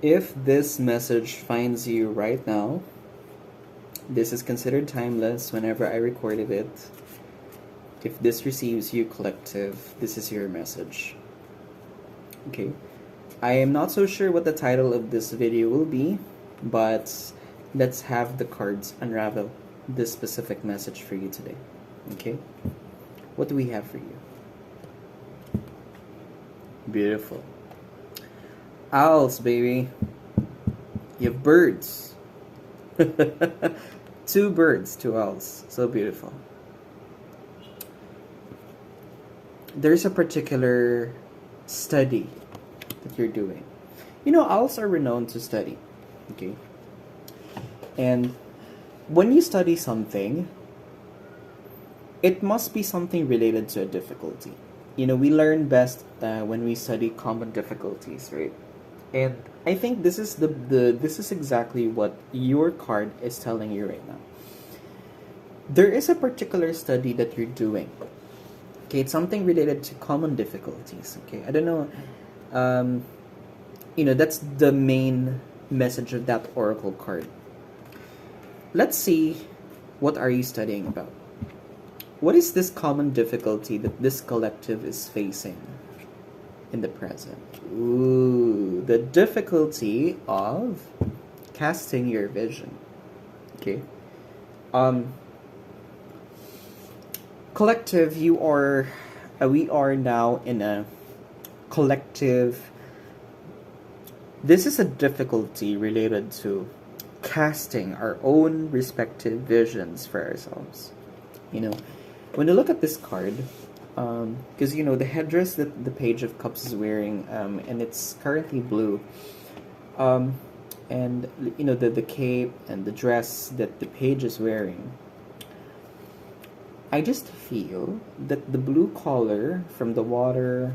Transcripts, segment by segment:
If this message finds you right now, this is considered timeless whenever I recorded it. If this receives you, collective, this is your message. Okay. I am not so sure what the title of this video will be, but let's have the cards unravel this specific message for you today. Okay? What do we have for you? Beautiful. Owls, baby. You have birds. 2 birds, 2 owls. So beautiful. There's a particular study that you're doing. You know, owls are renowned to study. Okay? And when you study something, it must be something related to a difficulty. You know, we learn best when we study common difficulties, right? And I think this is this is exactly what your card is telling you right now. There is a particular study that you're doing. Okay, it's something related to common difficulties. Okay, I don't know. You know, that's the main message of that oracle card. Let's see, what are you studying about? What is this common difficulty that this collective is facing in the present? Ooh, the difficulty of casting your vision. Okay. Collective, we are now in a collective. This is a difficulty related to casting our own respective visions for ourselves. You know, when you look at this card, because you know the headdress that the Page of Cups is wearing, and it's currently blue, and you know the cape and the dress that the Page is wearing, I just feel that the blue color, from the water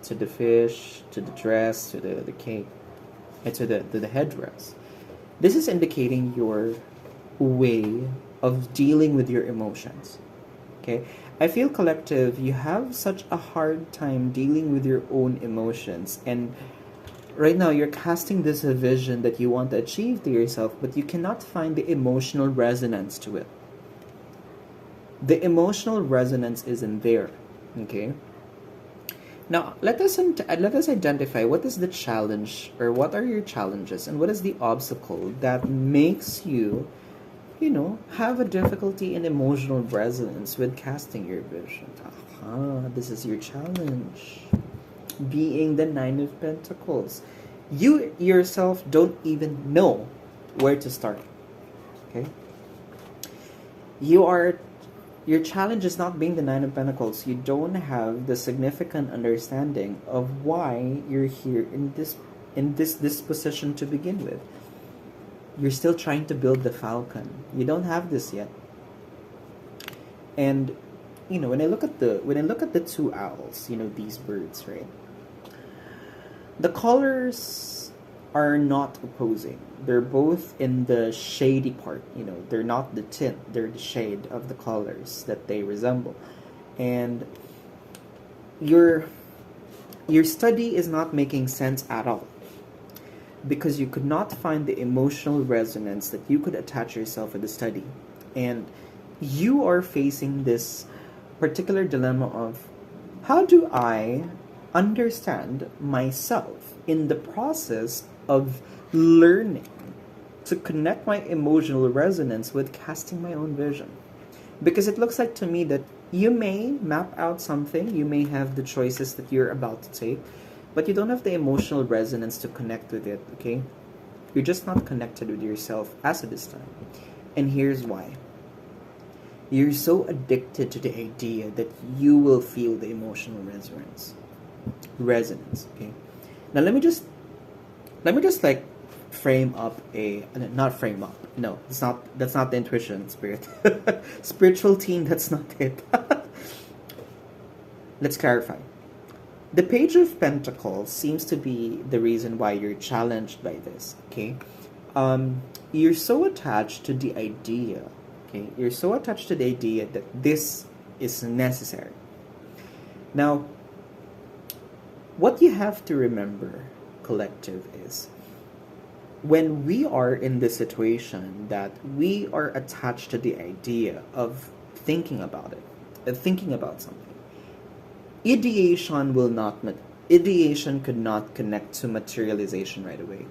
to the fish to the dress to the cape and to the headdress, this is indicating your way of dealing with your emotions. Okay, I feel, collective, you have such a hard time dealing with your own emotions, and right now you're casting this vision that you want to achieve to yourself, but you cannot find the emotional resonance to it. The emotional resonance isn't there. Okay, now let us identify what is the challenge, or what are your challenges, and what is the obstacle that makes you, you know, have a difficulty in emotional resonance with casting your vision. This is your challenge. Being the 9 of Pentacles. You yourself don't even know where to start. Okay? Your challenge is not being the 9 of Pentacles. You don't have the significant understanding of why you're here in this position to begin with. You're still trying to build the falcon. You don't have this yet. And you know, when I look at the 2 owls, you know, these birds, right? The colors are not opposing. They're both in the shady part, you know. They're not the tint, they're the shade of the colors that they resemble. And your study is not making sense at all, because you could not find the emotional resonance that you could attach yourself with the study. And you are facing this particular dilemma of, how do I understand myself in the process of learning to connect my emotional resonance with casting my own vision? Because it looks like to me that you may map out something, you may have the choices that you're about to take, but you don't have the emotional resonance to connect with it, okay? You're just not connected with yourself as of this time. And here's why. You're so addicted to the idea that you will feel the emotional resonance, okay? Now let me just like frame up not frame up. No, that's not the intuition spirit. Spiritual team, that's not it. Let's clarify. The Page of Pentacles seems to be the reason why you're challenged by this, okay? You're so attached to the idea, okay? You're so attached to the idea that this is necessary. Now, what you have to remember, collective, is when we are in this situation that we are attached to the idea of thinking about it, thinking about something, ideation could not connect to materialization right away.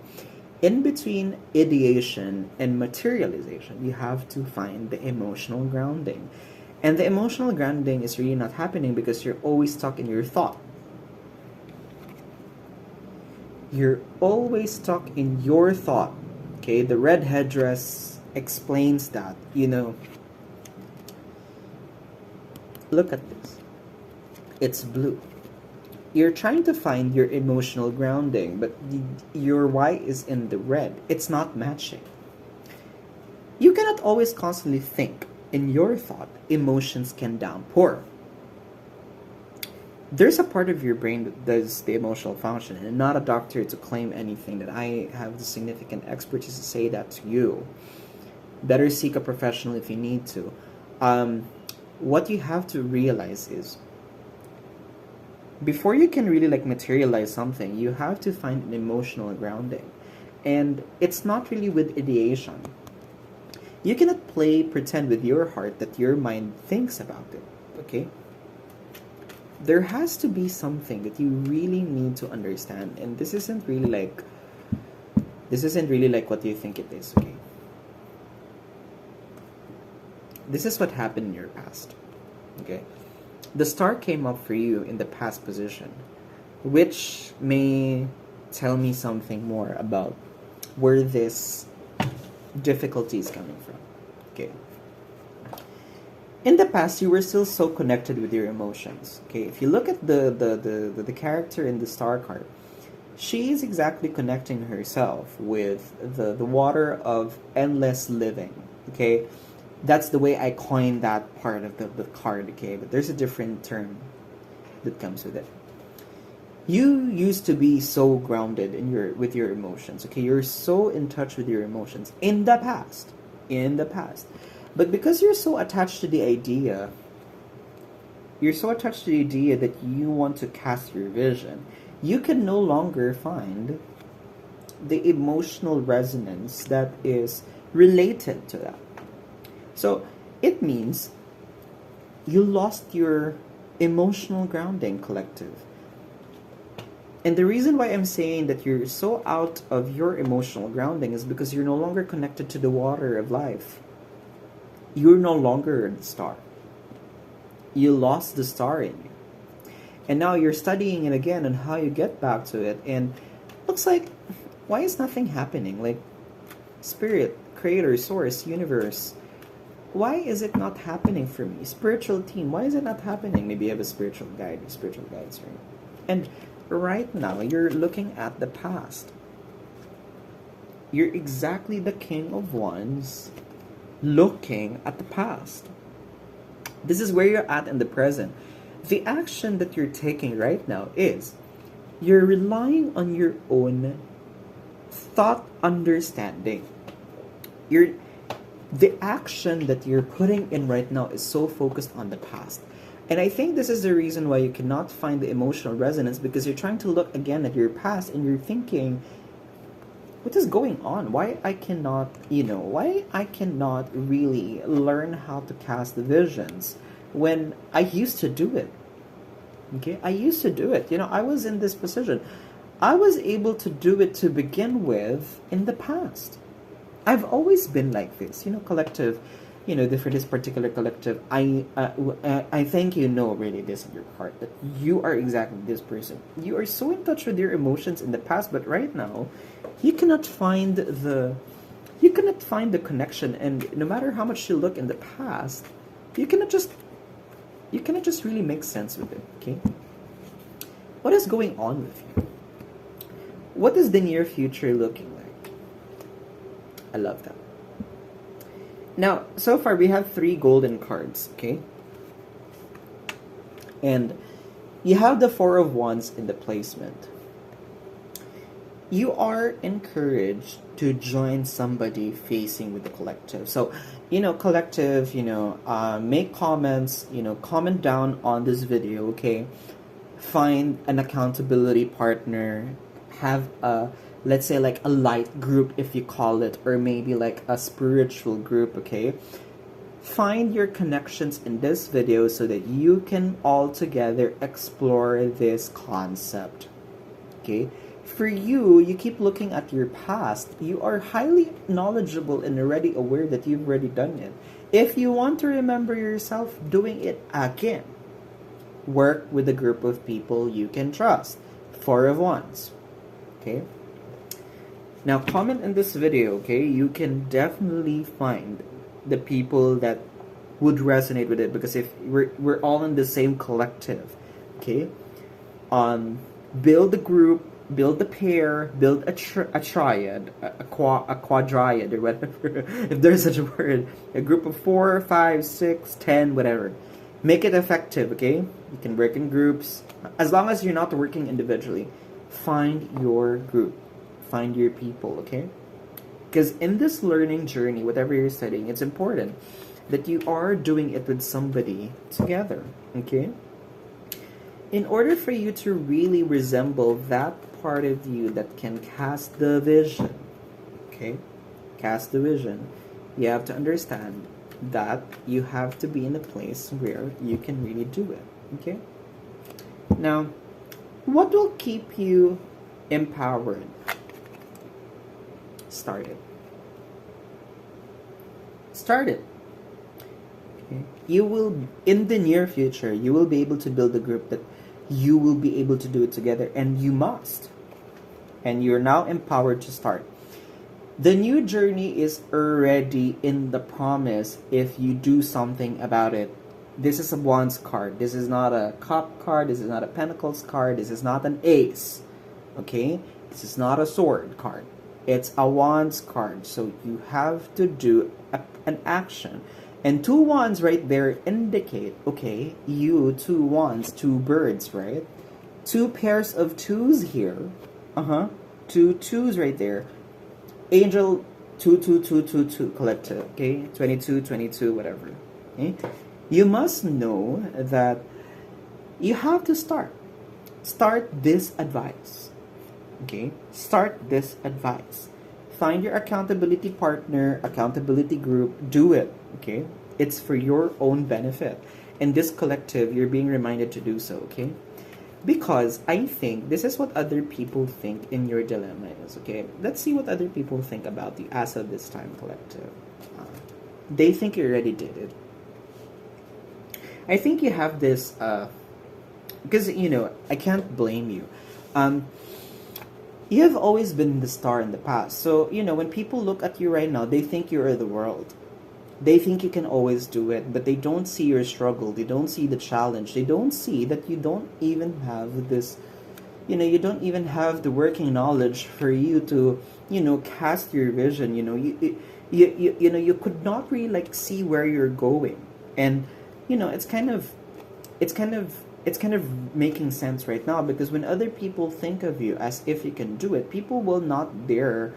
In between ideation and materialization, you have to find the emotional grounding. And the emotional grounding is really not happening because you're always stuck in your thought. You're always stuck in your thought. Okay, the red headdress explains that. Look at this. It's blue. You're trying to find your emotional grounding, but your why is in the red. It's not matching. You cannot always constantly think. In your thought, emotions can downpour. There's a part of your brain that does the emotional function, and I'm not a doctor to claim anything that I have the significant expertise to say that to you. Better seek a professional if you need to. What you have to realize is, before you can really materialize something, you have to find an emotional grounding. And it's not really with ideation. You cannot pretend with your heart that your mind thinks about it. Okay? There has to be something that you really need to understand. And this isn't really like what you think it is, okay? This is what happened in your past. Okay? The star came up for you in the past position, which may tell me something more about where this difficulty is coming from. Okay. In the past, you were still so connected with your emotions. Okay, if you look at the character in the star card, she is exactly connecting herself with the water of endless living. Okay, that's the way I coined that part of the card. Okay, but there's a different term that comes with it. You used to be so grounded with your emotions. Okay, you're so in touch with your emotions in the past. But because you're so attached to the idea that you want to cast your vision, you can no longer find the emotional resonance that is related to that. So it means you lost your emotional grounding, collective. And the reason why I'm saying that you're so out of your emotional grounding is because you're no longer connected to the water of life. You're no longer the star. You lost the star in you. And now you're studying it again and how you get back to it. And looks like, why is nothing happening? Like, spirit, creator, source, universe, why is it not happening for me? Spiritual team, why is it not happening? Maybe you have a spiritual guide, spiritual guides, right? And right now, you're looking at the past. You're exactly the King of Wands looking at the past. This is where you're at in the present. The action that you're taking right now is you're relying on your own thought understanding. The action that you're putting in right now is so focused on the past. And I think this is the reason why you cannot find the emotional resonance, because you're trying to look again at your past and you're thinking, what is going on? Why I cannot really learn how to cast the visions when I used to do it. Okay, I used to do it. I was in this position. I was able to do it to begin with in the past. I've always been like this. Collective, for this particular collective, I think really this in your heart that you are exactly this person. You are so in touch with your emotions in the past, but right now, you cannot find the connection. And no matter how much you look in the past, you cannot just really make sense with it. Okay, what is going on with you? What is the near future looking like? I love that. Now, so far we have 3 golden cards, okay? And you have the 4 of Wands in the placement. You are encouraged to join somebody facing with the collective. So, collective, make comments, comment down on this video, okay? Find an accountability partner, have a, let's say, like a light group, if you call it, or maybe like a spiritual group, okay? Find your connections in this video so that you can all together explore this concept, okay? For you, you keep looking at your past. You are highly knowledgeable and already aware that you've already done it. If you want to remember yourself doing it again, work with a group of people you can trust. 4 of Wands, okay? Now, comment in this video, okay? You can definitely find the people that would resonate with it, because if we're all in the same collective, okay? Build a group, build a pair, build a triad, a quadriad, or whatever, if there's such a word. A group of 4, 5, 6, 10, whatever. Make it effective, okay? You can work in groups. As long as you're not working individually, find your group. Find your people, okay? Because in this learning journey, whatever you're studying, it's important that you are doing it with somebody together, okay? In order for you to really resemble that part of you that can cast the vision, okay? Cast the vision. You have to understand that you have to be in a place where you can really do it, okay? Now, what will keep you empowered? Start it. Start it. Okay. You will, in the near future, you will be able to build a group that you will be able to do it together, and you must. And you're now empowered to start. The new journey is already in the promise if you do something about it. This is a Wands card. This is not a Cup card. This is not a Pentacles card. This is not an Ace. Okay? This is not a Sword card. It's a Wands card. So you have to do an action. And 2 wands right there indicate, okay, you, 2 wands, 2 birds, right? 2 pairs of 2s here. 2 2s right there. Angel 2 2 2 2 2 collective, okay? 22 22, whatever. Okay? You must know that you have to start. Start this advice. Okay? Start this advice. Find your accountability partner, accountability group, do it. Okay? It's for your own benefit. In this collective, you're being reminded to do so, okay? Because I think this is what other people think in your dilemma is, okay? Let's see what other people think about you as of this time, collective. They think you already did it. I think you have this, because, you know, I can't blame you. You have always been the star in the past. So, you know, when people look at you right now, they think you are the world. They think you can always do it, but they don't see your struggle. They don't see the challenge. They don't see that you don't even have this, you know, you don't even have the working knowledge for you to, you know, cast your vision. You know, you know, you could not really like see where you're going. And, you know, it's kind of making sense right now, because when other people think of you as if you can do it, people will not dare,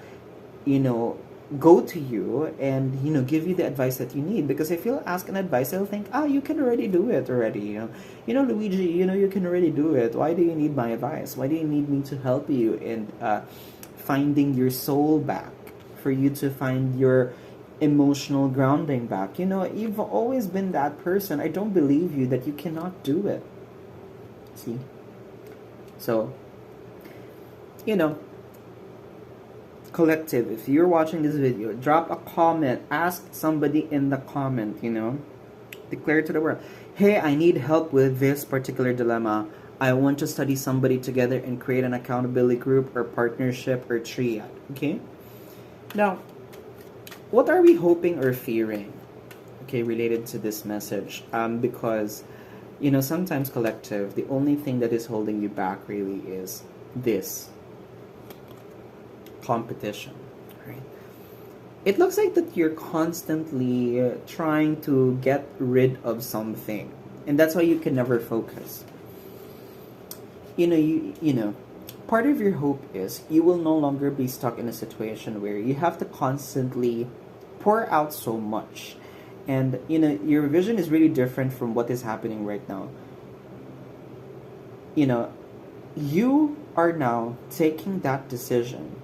you know, go to you and, you know, give you the advice that you need. Because if you'll ask an advice, they'll think, you can already do it already. You know, Luigi, you know, you can already do it. Why do you need my advice? Why do you need me to help you in finding your soul back, for you to find your emotional grounding back? You know, you've always been that person. I don't believe you that you cannot do it. See? So, you know, collective, if you're watching this video, drop a comment. Ask somebody in the comment, you know. Declare to the world, hey, I need help with this particular dilemma. I want to study somebody together and create an accountability group or partnership or triad. Okay? Now, what are we hoping or fearing, okay, related to this message? Because, you know, sometimes, collective, the only thing that is holding you back really is this competition, right? It looks like that you're constantly trying to get rid of something, and that's why you can never focus. You know, part of your hope is you will no longer be stuck in a situation where you have to constantly pour out so much. And, you know, your vision is really different from what is happening right now. You know, you are now taking that decision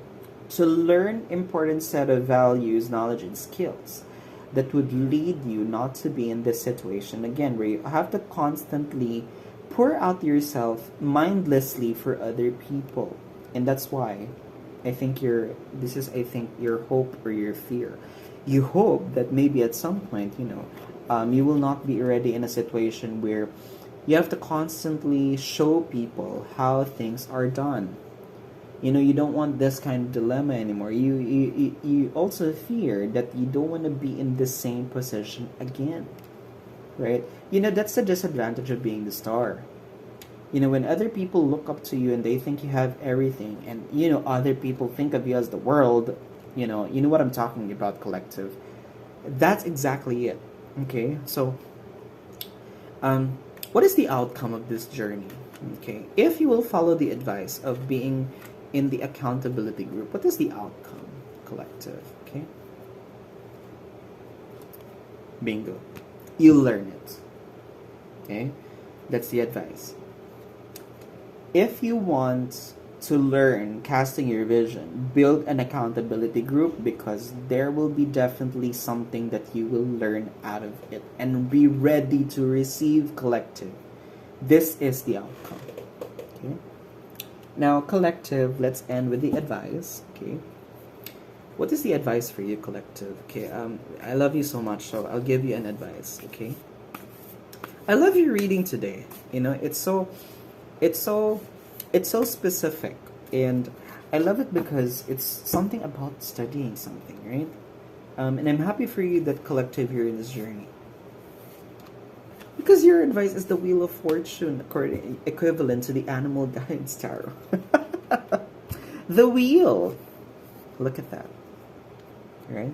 to learn important set of values, knowledge, and skills that would lead you not to be in this situation again, where you have to constantly pour out yourself mindlessly for other people. And that's why I think I think your hope or your fear. You hope that maybe at some point, you will not be already in a situation where you have to constantly show people how things are done. You don't want this kind of dilemma anymore. You also fear that you don't want to be in the same position again, right? That's the disadvantage of being the star. When other people look up to you and they think you have everything, and other people think of you as the world, you know what I'm talking about, collective. That's exactly it. Okay, so what is the outcome of this journey? Okay, if you will follow the advice of being in the accountability group, what is the outcome, collective? Okay, bingo, you learn it. Okay, that's the advice. If you want to learn casting your vision, build an accountability group, because there will be definitely something that you will learn out of it, and be ready to receive, collective. This is the outcome. Okay. Now, collective, let's end with the advice. Okay. What is the advice for you, collective? Okay. I love you so much, so I'll give you an advice. Okay. I love your reading today. It's so specific, and I love it because it's something about studying something, right? And I'm happy for you that, collective, you're in this journey, because your advice is the Wheel of Fortune, equivalent to the Animal Guidance Tarot. The wheel, look at that, right?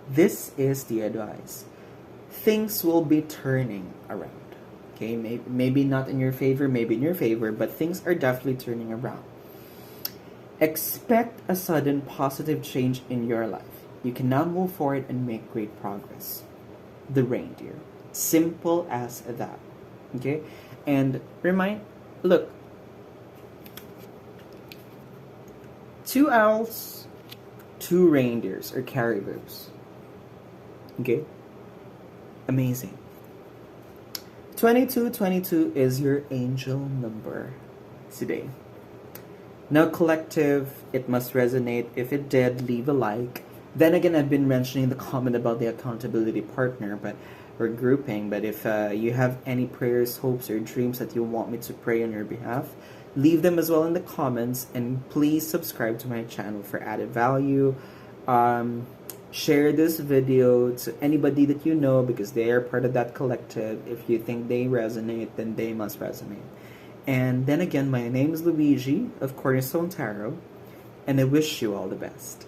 This is the advice. Things will be turning around. Okay, maybe not in your favor, maybe in your favor, but things are definitely turning around. Expect a sudden positive change in your life. You can now move forward and make great progress. The reindeer. Simple as that. Okay? And look, 2 owls, 2 reindeers, or caribous. Okay? Amazing. 2222 is your angel number today. Now, collective, it must resonate. If it did, leave a like. Then again, I've been mentioning the comment about the accountability partner, or grouping. But if you have any prayers, hopes, or dreams that you want me to pray on your behalf, leave them as well in the comments. And please subscribe to my channel for added value. Share this video to anybody that you know, because they are part of that collective. If you think they resonate, then they must resonate. And then again, my name is Luigi of Cornerstone Tarot, and I wish you all the best.